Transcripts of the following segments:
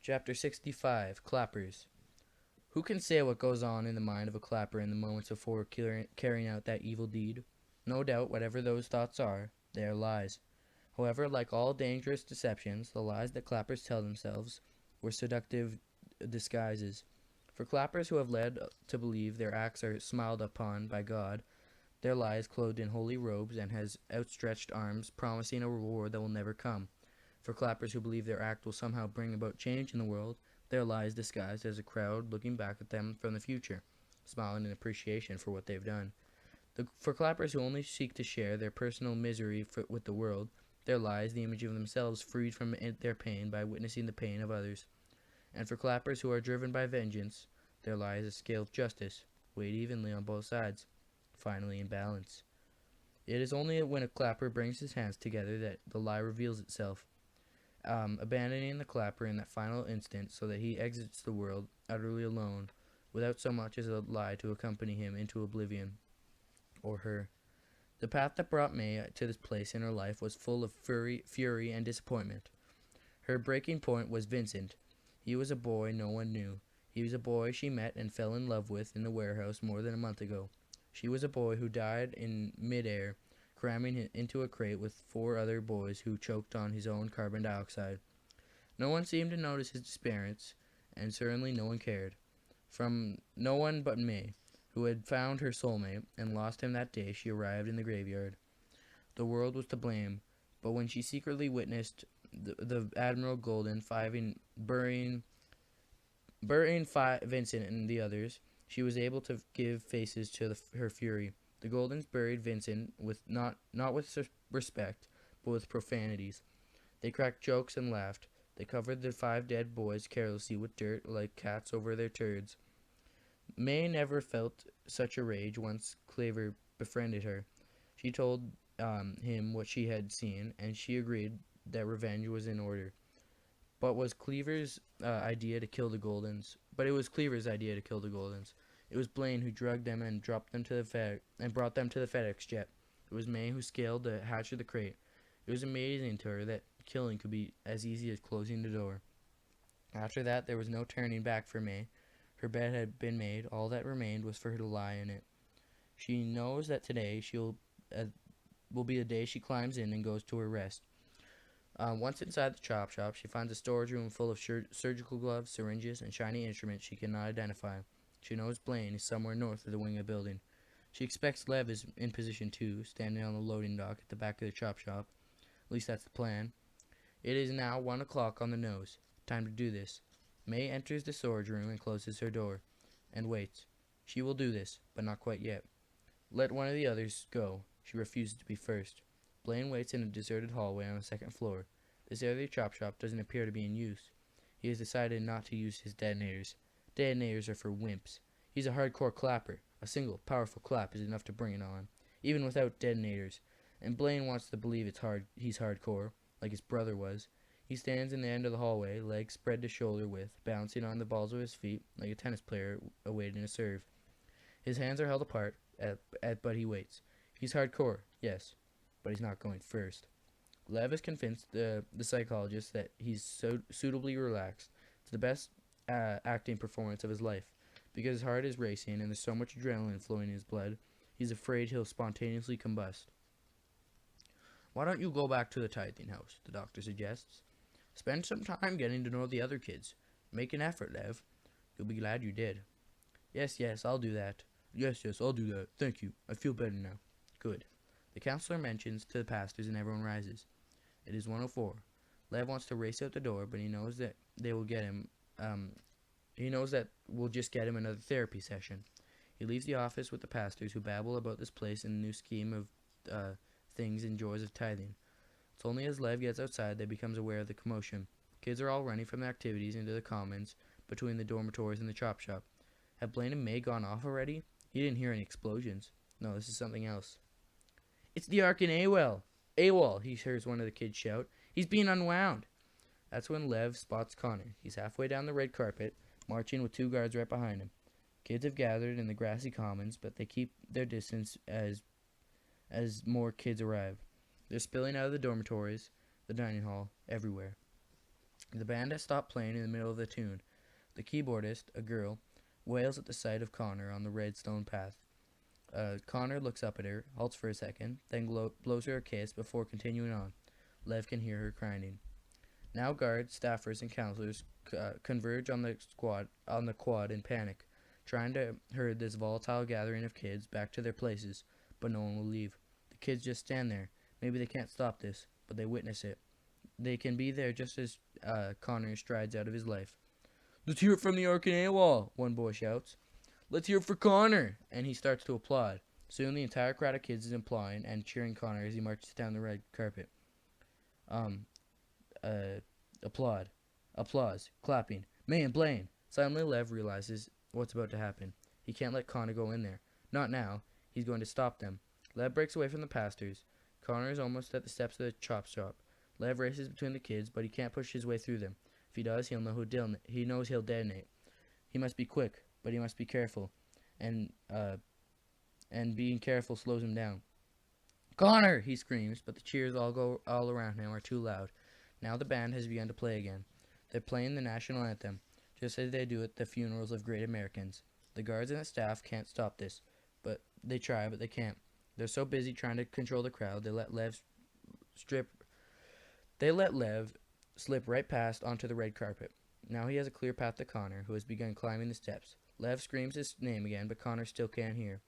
Chapter 65 Clappers. Who can say what goes on in the mind of a clapper in the moments before carrying out that evil deed? No doubt, whatever those thoughts are, they are lies. However, like all dangerous deceptions, the lies that clappers tell themselves were seductive disguises. For clappers who have led to believe their acts are smiled upon by God, their lies clothed in holy robes and has outstretched arms promising a reward that will never come. For clappers who believe their act will somehow bring about change in the world, their lies disguised as a crowd looking back at them from the future, smiling in appreciation for what they've done. For clappers who only seek to share their personal misery with the world, their lies the image of themselves freed from their pain by witnessing the pain of others. And for clappers who are driven by vengeance, their lie is a scale of justice, weighed evenly on both sides, finally in balance. It is only when a clapper brings his hands together that the lie reveals itself, abandoning the clapper in that final instant so that he exits the world utterly alone, without so much as a lie to accompany him into oblivion, or her. The path that brought May to this place in her life was full of fury, and disappointment. Her breaking point was Vincent. He was a boy no one knew. He was a boy she met and fell in love with in the warehouse more than a month ago. She was a boy who died in mid-air, cramming into a crate with 4 other boys who choked on his own carbon dioxide. No one seemed to notice his disappearance, and certainly no one cared. From no one but May, who had found her soulmate and lost him that day she arrived in the graveyard. The world was to blame, but when she secretly witnessed the Admiral Golden burying Vincent and the others, she was able to give faces to her fury. The Goldens buried Vincent with not with respect, but with profanities. They cracked jokes and laughed. They covered the 5 dead boys carelessly with dirt like cats over their turds. May never felt such a rage once Claver befriended her. She told him what she had seen, and she agreed that revenge was in order. But it was Cleaver's idea to kill the Goldens. It was Blaine who drugged them and brought them to the FedEx jet. It was May who scaled the hatch of the crate. It was amazing to her that killing could be as easy as closing the door. After that, there was no turning back for May. Her bed had been made. All that remained was for her to lie in it. She knows that today will be the day she climbs in and goes to her rest. Once inside the chop shop, she finds a storage room full of surgical gloves, syringes, and shiny instruments she cannot identify. She knows Blaine is somewhere north of the wing of the building. She expects Lev is in position 2, standing on the loading dock at the back of the chop shop. At least that's the plan. It is now 1 o'clock on the nose. Time to do this. May enters the storage room and closes her door, and waits. She will do this, but not quite yet. Let one of the others go. She refuses to be first. Blaine waits in a deserted hallway on the 2nd floor. This area of the chop shop doesn't appear to be in use. He has decided not to use his detonators. Detonators are for wimps. He's a hardcore clapper. A single, powerful clap is enough to bring it on, even without detonators. And Blaine wants to believe he's hardcore, like his brother was. He stands in the end of the hallway, legs spread to shoulder width, bouncing on the balls of his feet like a tennis player awaiting a serve. His hands are held apart, but he waits. He's hardcore, yes, but he's not going first. Lev is convinced the psychologist that he's so suitably relaxed. It's the best acting performance of his life. Because his heart is racing and there's so much adrenaline flowing in his blood, he's afraid he'll spontaneously combust. Why don't you go back to the tithing house, the doctor suggests. Spend some time getting to know the other kids. Make an effort, Lev. You'll be glad you did. Yes, I'll do that. Yes, I'll do that. Thank you. I feel better now. Good. The counselor mentions to the pastors and everyone rises. It is 1:04. Lev wants to race out the door, but he knows that they will get him. He knows that we'll just get him another therapy session. He leaves the office with the pastors who babble about this place and the new scheme of things and joys of tithing. It's only as Lev gets outside that he becomes aware of the commotion. Kids are all running from their activities into the commons between the dormitories and the chop shop. Have Blaine and May gone off already? He didn't hear any explosions. No, this is something else. It's the Ark in AWOL! AWOL, he hears one of the kids shout. He's being unwound. That's when Lev spots Connor. He's halfway down the red carpet, marching with 2 guards right behind him. Kids have gathered in the grassy commons, but they keep their distance as more kids arrive. They're spilling out of the dormitories, the dining hall, everywhere. The band has stopped playing in the middle of the tune. The keyboardist, a girl, wails at the sight of Connor on the red stone path. Connor looks up at her, halts for a second, then blows her a kiss before continuing on. Lev can hear her crying. Now guards, staffers, and counselors converge on the quad in panic, trying to herd this volatile gathering of kids back to their places, but no one will leave. The kids just stand there. Maybe they can't stop this, but they witness it. They can be there just as Connor strides out of his life. "Let's hear it from the Ark and AWOL," one boy shouts. "Let's hear it for Connor!" And he starts to applaud. Soon the entire crowd of kids is applauding and cheering Connor as he marches down the red carpet. Applaud. Applause. Clapping. Man, Blaine! Suddenly Lev realizes what's about to happen. He can't let Connor go in there. Not now. He's going to stop them. Lev breaks away from the pastors. Connor is almost at the steps of the chop shop. Lev races between the kids, but he can't push his way through them. If he does, he knows he'll detonate. He must be quick, but he must be careful. And being careful slows him down. "Connor!" he screams, but the cheers all around him are too loud. Now the band has begun to play again. They're playing the national anthem, just as they do at the funerals of great Americans. The guards and the staff can't stop this, but they try, but they can't. They're so busy trying to control the crowd, they let Lev slip right past onto the red carpet. Now he has a clear path to Connor, who has begun climbing the steps. Lev screams his name again, but Connor still can't hear.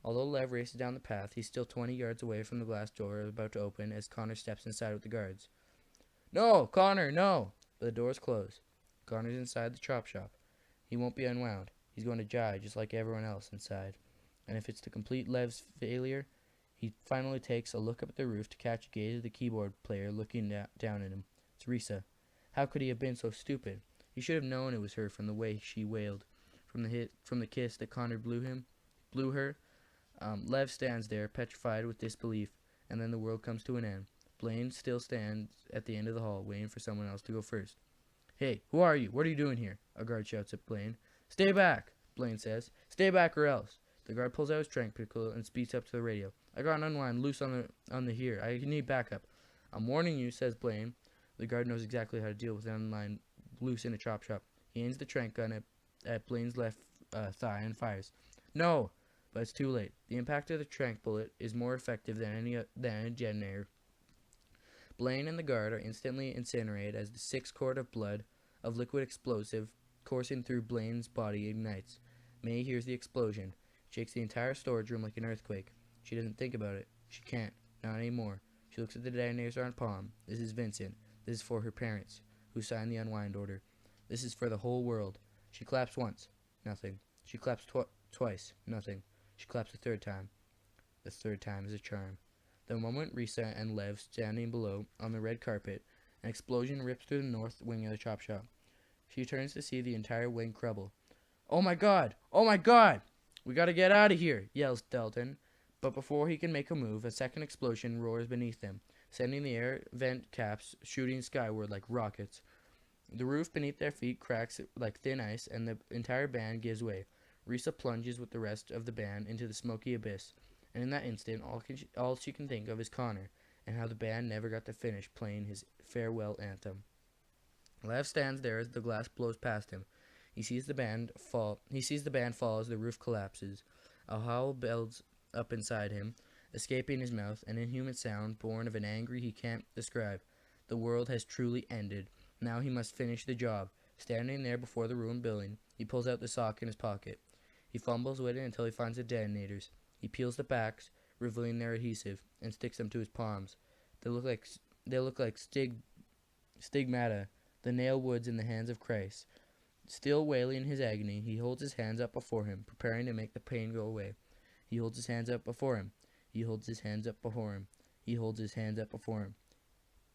Although Lev races down the path, he's still 20 yards away from the glass door about to open as Connor steps inside with the guards. "No, Connor, no!" But the door's closed. Connor's inside the chop shop. He won't be unwound. He's going to die just like everyone else inside. And if it's to complete Lev's failure, he finally takes a look up at the roof to catch a gaze of the keyboard player looking down at him. It's Risa. How could he have been so stupid? He should have known it was her from the way she wailed, from the kiss that Connor blew her. Lev stands there, petrified with disbelief, and then the world comes to an end. Blaine still stands at the end of the hall, waiting for someone else to go first. "Hey, who are you? What are you doing here?" A guard shouts at Blaine. "Stay back," Blaine says. "Stay back or else." The guard pulls out his trank pickle and speaks up to the radio. "I got an unwind loose on the here. I need backup." "I'm warning you," says Blaine. The guard knows exactly how to deal with an unwind loose in a chop shop. He aims the trank gun at Blaine's left thigh and fires. "No!" But it's too late. The impact of the trank bullet is more effective than a detonator. Blaine and the guard are instantly incinerated as the 6 quart of blood of liquid explosive coursing through Blaine's body ignites. May hears the explosion. It shakes the entire storage room like an earthquake. She doesn't think about it. She can't. Not anymore. She looks at the detonator on palm. This is Vincent. This is for her parents, who signed the unwind order. This is for the whole world. She claps once. Nothing. She claps twice. Nothing. She claps a third time. The third time is a charm. The moment Risa and Lev standing below on the red carpet, an explosion rips through the north wing of the chop shop. She turns to see the entire wing crumble. "Oh my God! Oh my God! We gotta get out of here!" yells Dalton. But before he can make a move, a second explosion roars beneath them, sending the air vent caps shooting skyward like rockets. The roof beneath their feet cracks like thin ice, and the entire band gives way. Risa plunges with the rest of the band into the smoky abyss, and in that instant, all she can think of is Connor, and how the band never got to finish playing his farewell anthem. Lev stands there as the glass blows past him. He sees the band fall as the roof collapses. A howl builds up inside him, escaping his mouth, an inhuman sound born of an anger he can't describe. The world has truly ended. Now he must finish the job. Standing there before the ruined building, he pulls out the sock in his pocket. He fumbles with it until he finds the detonators. He peels the backs, revealing their adhesive, and sticks them to his palms. They look like stigmata, the nail woods in the hands of Christ. Still wailing his agony, he holds his hands up before him, preparing to make the pain go away. He holds his hands up before him. He holds his hands up before him. He holds his hands up before him.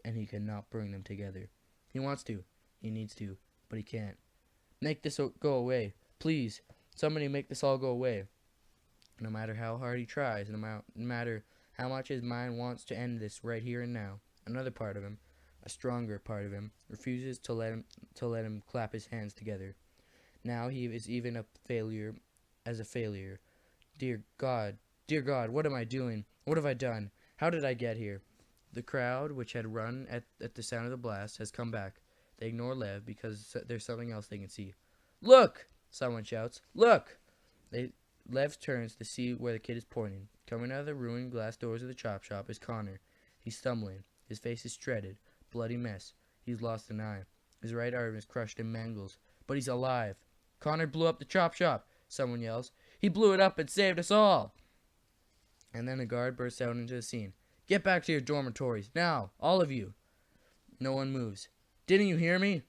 And he cannot bring them together. He wants to. He needs to. But he can't. "Make this go away. Please. Somebody make this all go away." No matter how hard he tries, no matter how much his mind wants to end this right here and now, another part of him, a stronger part of him, refuses to let him clap his hands together. Now he is even a failure. Dear God, what am I doing? What have I done? How did I get here? The crowd, which had run at the sound of the blast, has come back. They ignore Lev because there's something else they can see. Look! Someone shouts. Look! Lev turns to see where the kid is pointing. Coming out of the ruined glass doors of the chop shop is Connor. He's stumbling. His face is shredded. Bloody mess. He's lost an eye. His right arm is crushed in mangles. But he's alive. Connor blew up the chop shop, someone yells. He blew it up and saved us all. And then a guard bursts out into the scene. Get back to your dormitories, now, all of you. No one moves. Didn't you hear me?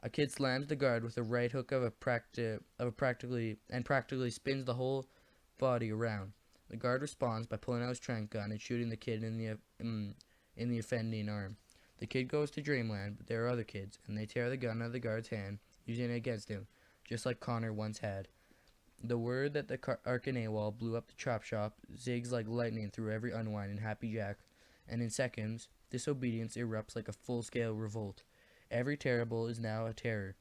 A kid slams the guard with a right hook practically spins the whole body around. The guard responds by pulling out his trank gun and shooting the kid in the offending arm. The kid goes to dreamland, but there are other kids, and they tear the gun out of the guard's hand, using it against him, just like Connor once had. The word that the Arkanawal blew up the chop shop zigs like lightning through every unwind in Happy Jack, and in seconds, disobedience erupts like a full-scale revolt. Every terrible is now a terror.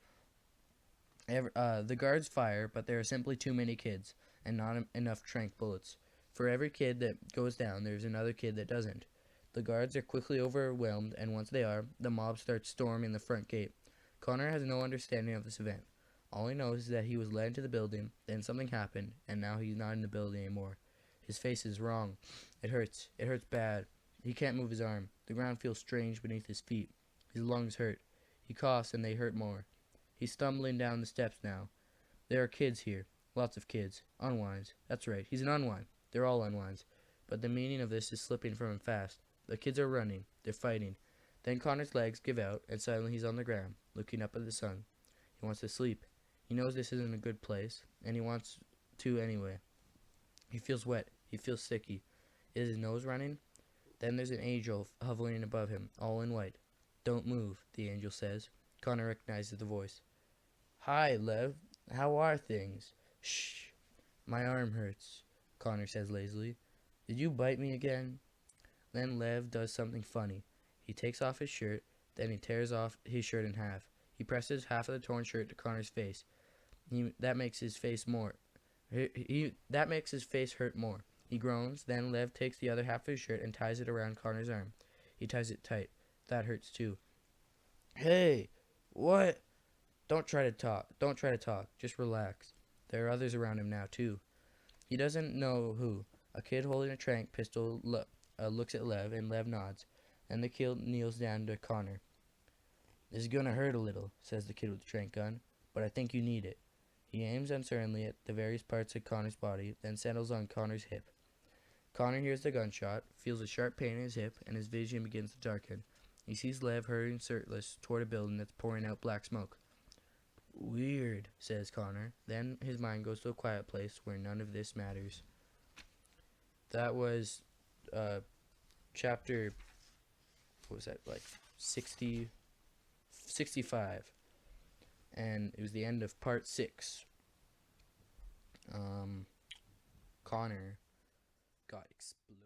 The guards fire, but there are simply too many kids, and not enough trank bullets. For every kid that goes down, there's another kid that doesn't. The guards are quickly overwhelmed, and once they are, the mob starts storming the front gate. Connor has no understanding of this event. All he knows is that he was led into the building, then something happened, and now he's not in the building anymore. His face is wrong. It hurts. It hurts bad. He can't move his arm. The ground feels strange beneath his feet. His lungs hurt. He coughs and they hurt more. He's stumbling down the steps now. There are kids here. Lots of kids. Unwinds. That's right. He's an unwind. They're all unwinds. But the meaning of this is slipping from him fast. The kids are running. They're fighting. Then Connor's legs give out, and suddenly he's on the ground, looking up at the sun. He wants to sleep. He knows this isn't a good place, and he wants to anyway. He feels wet. He feels sticky. Is his nose running? Then there's an angel hovering above him, all in white. Don't move, the angel says. Connor recognizes the voice. Hi, Lev. How are things? Shh. My arm hurts, Connor says lazily. Did you bite me again? Then Lev does something funny. He takes off his shirt, then he tears off his shirt in half. He presses half of the torn shirt to Connor's face. That makes his face hurt more. He groans, then Lev takes the other half of his shirt and ties it around Connor's arm. He ties it tight. That hurts too. Hey, what? Don't try to talk. Just relax. There are others around him now, too. He doesn't know who. A kid holding a trank pistol looks at Lev, and Lev nods. Then the kid kneels down to Connor. This is gonna hurt a little, says the kid with the trank gun, but I think you need it. He aims uncertainly at the various parts of Connor's body, then settles on Connor's hip. Connor hears the gunshot, feels a sharp pain in his hip, and his vision begins to darken. He sees Lev hurrying shirtless toward a building that's pouring out black smoke. Weird, says Connor. Then his mind goes to a quiet place where none of this matters. That was chapter, what was that, like 65. And it was the end of part 6. Connor got exploded.